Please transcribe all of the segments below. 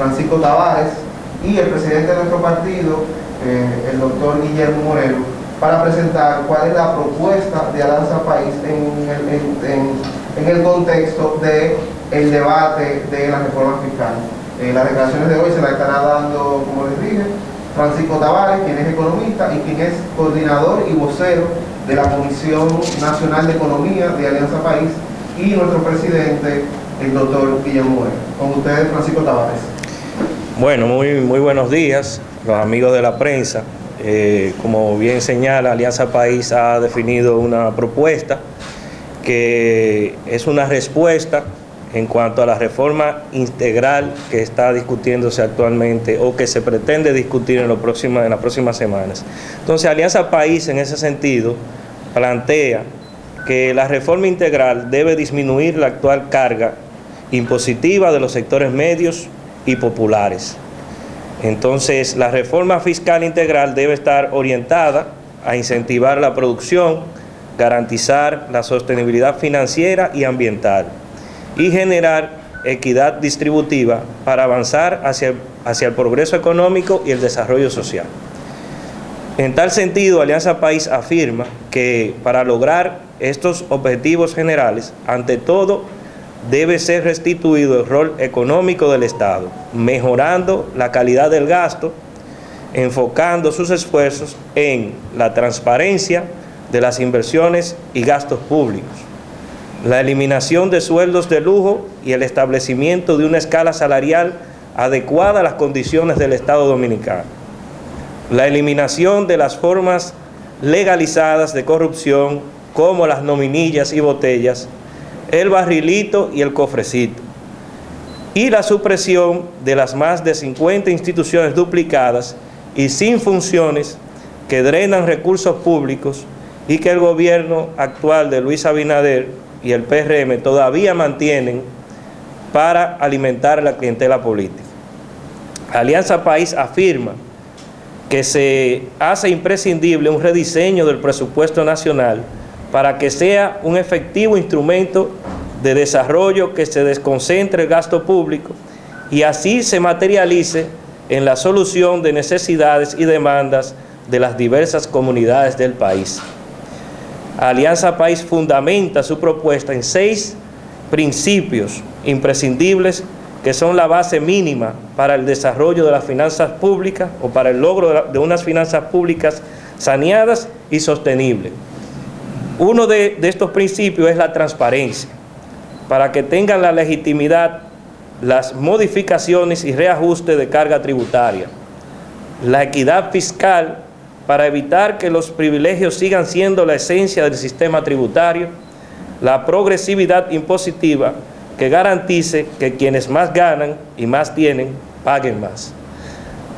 Francisco Tavares, y el presidente de nuestro partido, el doctor Guillermo Moreno, para presentar cuál es la propuesta de Alianza País en el contexto del debate de la reforma fiscal. Las declaraciones de hoy se las estará dando, como les dije, Francisco Tavares, quien es economista y quien es coordinador y vocero de la Comisión Nacional de Economía de Alianza País, y nuestro presidente, el doctor Guillermo Moreno. Con ustedes, Francisco Tavares. Bueno, muy buenos días, los amigos de la prensa. Como bien señala, Alianza País ha definido una propuesta que es una respuesta en cuanto a la reforma integral que está discutiéndose actualmente o que se pretende discutir en las próximas semanas. Entonces, Alianza País, en ese sentido, plantea que la reforma integral debe disminuir la actual carga impositiva de los sectores medios y populares. Entonces, la reforma fiscal integral debe estar orientada a incentivar la producción, garantizar la sostenibilidad financiera y ambiental y generar equidad distributiva para avanzar hacia el progreso económico y el desarrollo social. En tal sentido, Alianza País afirma que para lograr estos objetivos generales, ante todo, debe ser restituido el rol económico del Estado, mejorando la calidad del gasto, enfocando sus esfuerzos en la transparencia de las inversiones y gastos públicos, la eliminación de sueldos de lujo y el establecimiento de una escala salarial adecuada a las condiciones del Estado dominicano, la eliminación de las formas legalizadas de corrupción como las nominillas y botellas, el barrilito y el cofrecito, y la supresión de las más de 50 instituciones duplicadas y sin funciones que drenan recursos públicos y que el gobierno actual de Luis Abinader y el PRM todavía mantienen para alimentar la clientela política. Alianza País afirma que se hace imprescindible un rediseño del presupuesto nacional para que sea un efectivo instrumento de desarrollo que se desconcentre el gasto público y así se materialice en la solución de necesidades y demandas de las diversas comunidades del país. Alianza País fundamenta su propuesta en 6 principios imprescindibles que son la base mínima para el desarrollo de las finanzas públicas o para el logro de unas finanzas públicas saneadas y sostenibles. Uno de estos principios es la transparencia, para que tengan la legitimidad las modificaciones y reajustes de carga tributaria, la equidad fiscal, para evitar que los privilegios sigan siendo la esencia del sistema tributario, la progresividad impositiva, que garantice que quienes más ganan y más tienen, paguen más.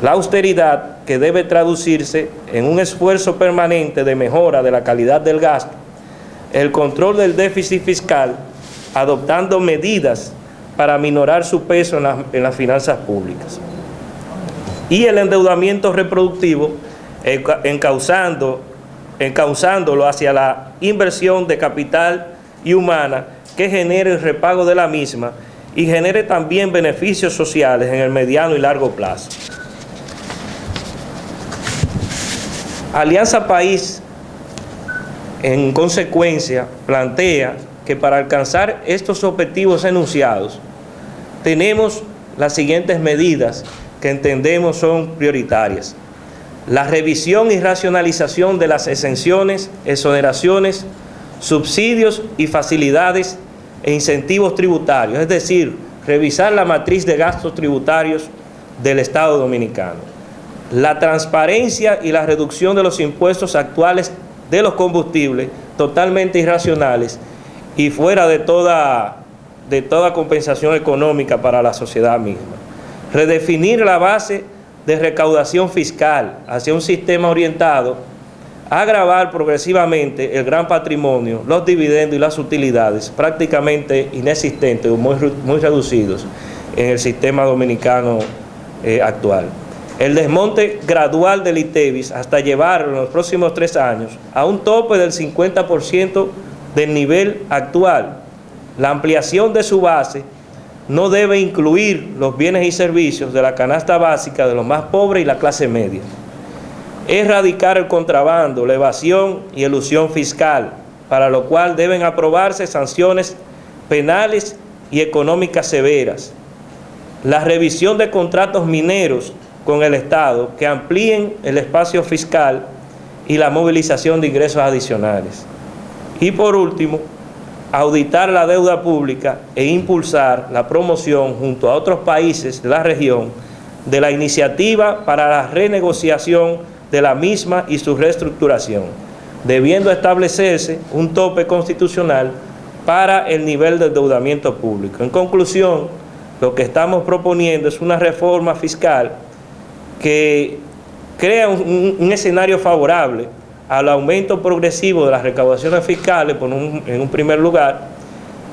La austeridad, que debe traducirse en un esfuerzo permanente de mejora de la calidad del gasto, el control del déficit fiscal, adoptando medidas para minorar su peso en las finanzas públicas. Y el endeudamiento reproductivo, encauzándolo hacia la inversión de capital y humana que genere el repago de la misma y genere también beneficios sociales en el mediano y largo plazo. Alianza País, en consecuencia, plantea que para alcanzar estos objetivos enunciados, tenemos las siguientes medidas que entendemos son prioritarias. La revisión y racionalización de las exenciones, exoneraciones, subsidios y facilidades e incentivos tributarios, es decir, revisar la matriz de gastos tributarios del Estado dominicano. La transparencia y la reducción de los impuestos actuales de los combustibles, totalmente irracionales y fuera de toda compensación económica para la sociedad misma. Redefinir la base de recaudación fiscal hacia un sistema orientado a gravar progresivamente el gran patrimonio, los dividendos y las utilidades prácticamente inexistentes o muy reducidos en el sistema dominicano actual. El desmonte gradual del ITEVIS hasta llevarlo en los próximos 3 años a un tope del 50% del nivel actual. La ampliación de su base no debe incluir los bienes y servicios de la canasta básica de los más pobres y la clase media. Erradicar el contrabando, la evasión y elusión fiscal, para lo cual deben aprobarse sanciones penales y económicas severas. La revisión de contratos mineros con el Estado que amplíen el espacio fiscal y la movilización de ingresos adicionales. Y por último, auditar la deuda pública e impulsar la promoción junto a otros países de la región de la iniciativa para la renegociación de la misma y su reestructuración, debiendo establecerse un tope constitucional para el nivel de endeudamiento público. En conclusión, lo que estamos proponiendo es una reforma fiscal que crea un escenario favorable al aumento progresivo de las recaudaciones fiscales, en un primer lugar,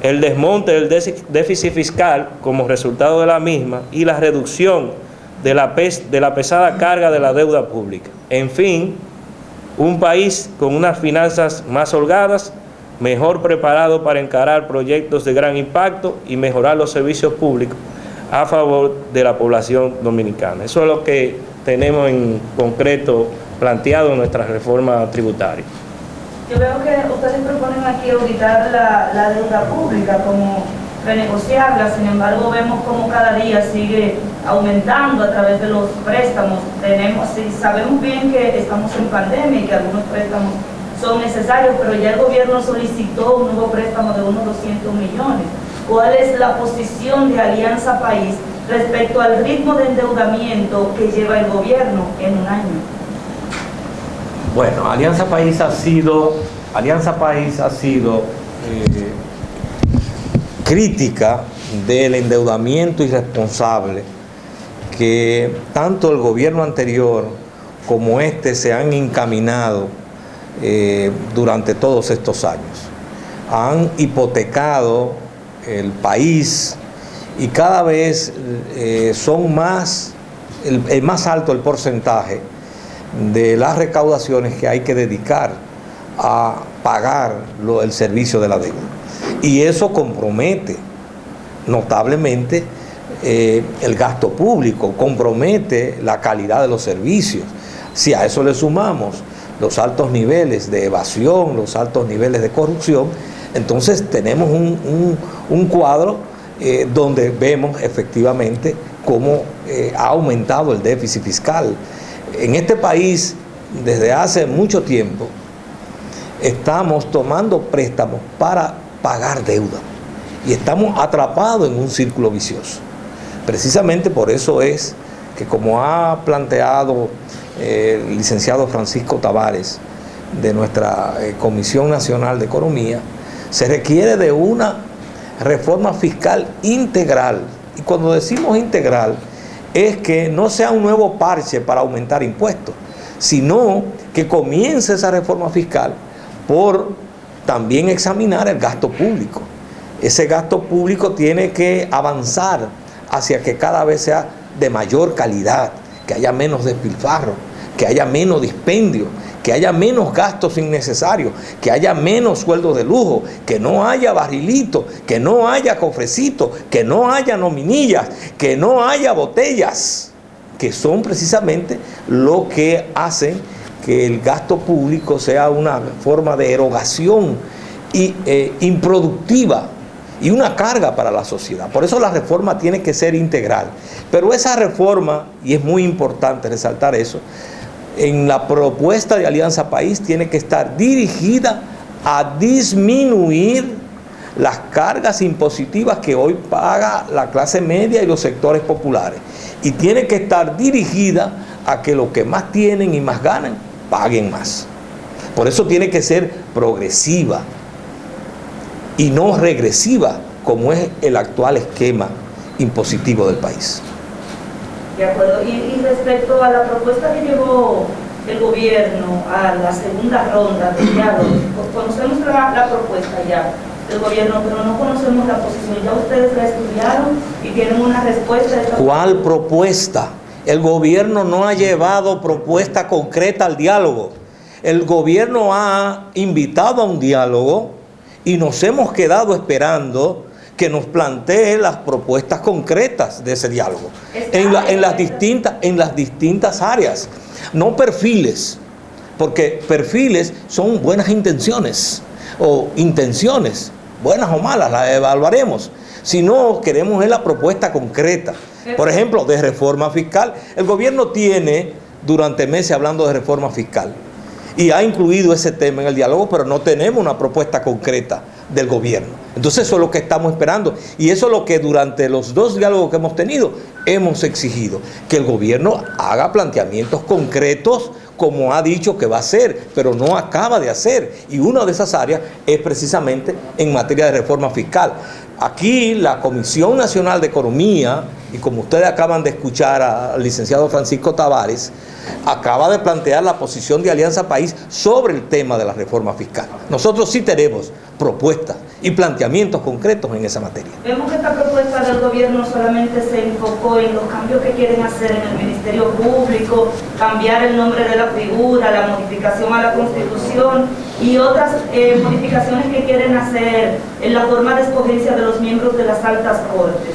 el desmonte del déficit fiscal como resultado de la misma y la reducción de la pesada carga de la deuda pública. En fin, un país con unas finanzas más holgadas, mejor preparado para encarar proyectos de gran impacto y mejorar los servicios públicos a favor de la población dominicana. Eso es lo que tenemos en concreto planteado en nuestra reforma tributaria. Yo veo que ustedes proponen aquí auditar la deuda pública, como renegociarla, sin embargo vemos como cada día sigue aumentando a través de los préstamos. Sabemos bien que estamos en pandemia y que algunos préstamos son necesarios, pero ya el gobierno solicitó un nuevo préstamo de unos 200 millones. ¿Cuál es la posición de Alianza País respecto al ritmo de endeudamiento que lleva el gobierno en un año? Bueno, Alianza País ha sido crítica del endeudamiento irresponsable que tanto el gobierno anterior como este se han encaminado durante todos estos años. Han hipotecado el país y cada vez son más, el más alto el porcentaje de las recaudaciones que hay que dedicar a pagar el servicio de la deuda. Y eso compromete notablemente el gasto público, compromete la calidad de los servicios. Si a eso le sumamos los altos niveles de evasión, los altos niveles de corrupción, entonces tenemos un cuadro donde vemos efectivamente cómo ha aumentado el déficit fiscal. En este país, desde hace mucho tiempo, estamos tomando préstamos para pagar deuda y estamos atrapados en un círculo vicioso. Precisamente por eso es que, como ha planteado el licenciado Francisco Tavares de nuestra Comisión Nacional de Economía, se requiere de una reforma fiscal integral. Y cuando decimos integral, es que no sea un nuevo parche para aumentar impuestos, sino que comience esa reforma fiscal por también examinar el gasto público. Ese gasto público tiene que avanzar hacia que cada vez sea de mayor calidad, que haya menos despilfarro, que haya menos dispendio, que haya menos gastos innecesarios, que haya menos sueldos de lujo, que no haya barrilitos, que no haya cofrecitos, que no haya nominillas, que no haya botellas, que son precisamente lo que hacen que el gasto público sea una forma de erogación improductiva y una carga para la sociedad. Por eso la reforma tiene que ser integral. Pero esa reforma, y es muy importante resaltar eso, en la propuesta de Alianza País tiene que estar dirigida a disminuir las cargas impositivas que hoy paga la clase media y los sectores populares. Y tiene que estar dirigida a que los que más tienen y más ganan, paguen más. Por eso tiene que ser progresiva y no regresiva, como es el actual esquema impositivo del país. De acuerdo. Y respecto a la propuesta que llevó el gobierno a la segunda ronda de diálogo, conocemos la propuesta ya del gobierno, pero no conocemos la posición. ¿Ya ustedes la estudiaron y tienen una respuesta de esta? ¿Cuál propuesta? El gobierno no ha llevado propuesta concreta al diálogo. El gobierno ha invitado a un diálogo y nos hemos quedado esperando que nos plantee las propuestas concretas de ese diálogo en las distintas áreas, no perfiles, porque perfiles son buenas intenciones o intenciones, buenas o malas, las evaluaremos. Si no, queremos la propuesta concreta. Por ejemplo, de reforma fiscal. El gobierno tiene durante meses hablando de reforma fiscal y ha incluido ese tema en el diálogo, pero no tenemos una propuesta concreta del gobierno. Entonces eso es lo que estamos esperando y eso es lo que durante los 2 diálogos que hemos tenido hemos exigido, que el gobierno haga planteamientos concretos como ha dicho que va a hacer, pero no acaba de hacer, y una de esas áreas es precisamente en materia de reforma fiscal. Aquí la Comisión Nacional de Economía, y como ustedes acaban de escuchar al licenciado Francisco Tavares, acaba de plantear la posición de Alianza País sobre el tema de la reforma fiscal. Nosotros sí tenemos propuestas y planteamientos concretos en esa materia. Vemos que esta propuesta del gobierno solamente se enfocó en los cambios que quieren hacer en el Ministerio Público, cambiar el nombre de la figura, la modificación a la Constitución y otras modificaciones que quieren hacer en la forma de escogencia de los miembros de las altas cortes.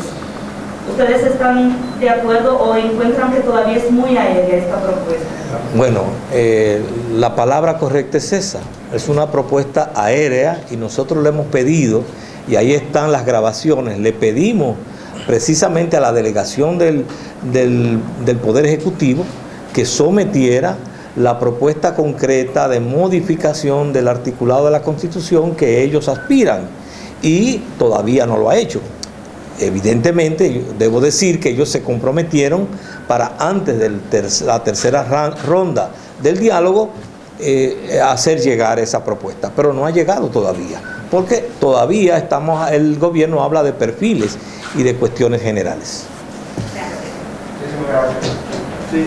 ¿Ustedes están de acuerdo o encuentran que todavía es muy aérea esta propuesta? Bueno, la palabra correcta es esa. Es una propuesta aérea y nosotros le hemos pedido, y ahí están las grabaciones, le pedimos precisamente a la delegación del Poder Ejecutivo que sometiera la propuesta concreta de modificación del articulado de la Constitución que ellos aspiran, y todavía no lo ha hecho. Evidentemente, debo decir que ellos se comprometieron para antes de la tercera ronda del diálogo hacer llegar esa propuesta, pero no ha llegado todavía, porque todavía el gobierno habla de perfiles y de cuestiones generales. Muchísimas gracias. Sí,